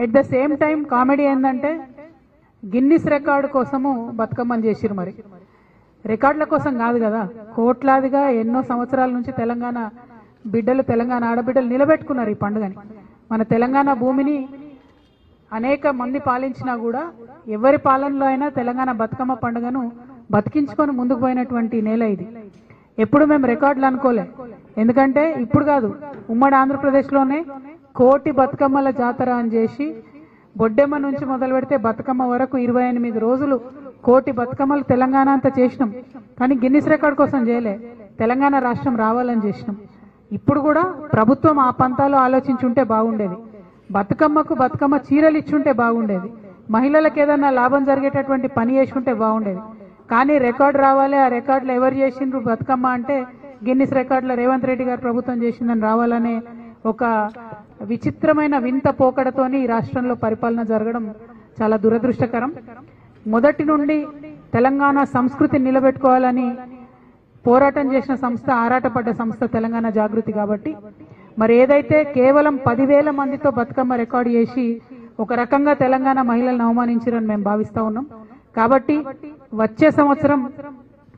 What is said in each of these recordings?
At the same time comedy ఏంటంటే Guinness record కోసము బతుకమ్మని చేసిరు. మరి రికార్డుల కోసం కాదు కదా, కోట్లాదిగా ఎన్నో సంవత్సరాల నుంచి తెలంగాణ బిడ్డలు, తెలంగాణ ఆడబిడ్డలు నిలబెట్టుకున్నారు ఈ పండుగని. మన తెలంగాణ భూమిని అనేక మంది పాలించినా కూడా ఎవరి పాలనలో అయినా తెలంగాణ బతుకమ్మ పండుగను బతికించుకొని ముందుకు పోయినటువంటి నేల ఇది. ఎప్పుడు మేము రికార్డులు అనుకోలే, ఎందుకంటే ఇప్పుడు కాదు, ఉమ్మడి ఆంధ్రప్రదేశ్లోనే కోటి బతుకమ్మల జాతర అని చేసి బొడ్డెమ్మ నుంచి మొదలు పెడితే బతుకమ్మ వరకు 28 రోజులు కోటి బతుకమ్మలు తెలంగాణ అంతా చేసినాం. కానీ గిన్నిస్ రికార్డు కోసం చేయలే, తెలంగాణ రాష్ట్రం రావాలని చేసినాం. ఇప్పుడు కూడా ప్రభుత్వం ఆ పంతాలో ఆలోచించుంటే బాగుండేది. బతుకమ్మకు బతుకమ్మ చీరలు ఇచ్చుంటే బాగుండేది. మహిళలకు ఏదైనా లాభం జరిగేటటువంటి పని చేసుకుంటే బాగుండేది. కానీ రికార్డు రావాలి, ఆ రికార్డులో ఎవరు చేసిండ్రు బతుకమ్మ అంటే గిన్నిస్ రికార్డులో రేవంత్ రెడ్డి గారు ప్రభుత్వం చేసిందని రావాలనే ఒక విచిత్రమైన వింత పోకడతోని ఈ రాష్ట్రంలో పరిపాలన జరగడం చాలా దురదృష్టకరం. మొదటి నుండి తెలంగాణ సంస్కృతిని నిలబెట్టుకోవాలని పోరాటం చేసిన సంస్థ, ఆరాటపడ్డ సంస్థ తెలంగాణ జాగృతి. కాబట్టి మరి ఏదైతే కేవలం 10,000 మందితో బతుకమ్మ రికార్డు చేసి ఒక రకంగా తెలంగాణ మహిళలను అవమానించారని మేము భావిస్తా ఉన్నాం. కాబట్టి వచ్చే సంవత్సరం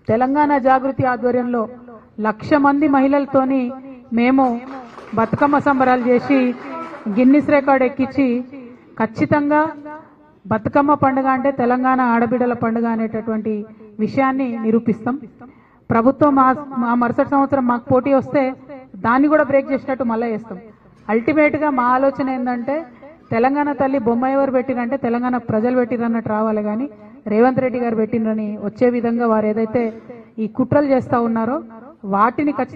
తెలంగాణ జాగృతి ఆధ్వర్యంలో 1,00,000 మంది మహిళలతోని మేము బతుకమ్మ సంబరాలు చేసి గిన్నిస్ రికార్డు ఎక్కించి ఖచ్చితంగా బతుకమ్మ పండుగ అంటే తెలంగాణ ఆడబిడ్డల పండుగ అనేటటువంటి విషయాన్ని నిరూపిస్తాం. ప్రభుత్వం మా మరుసటి సంవత్సరం మాకు పోటీ వస్తే దాన్ని కూడా బ్రేక్ చేసినట్టు మళ్ళీ చేస్తాం. అల్టిమేట్ గా మా ఆలోచన ఏంటంటే తెలంగాణ తల్లి బొమ్మ ఎవరు పెట్టిరంటే తెలంగాణ ప్రజలు పెట్టిరన్నట్టు రావాలి, కానీ రేవంత్ రెడ్డి గారు పెట్టినని వచ్చే విధంగా వారు ఏదైతే ఈ కుట్రలు చేస్తా ఉన్నారో వాటిని ఖచ్చితంగా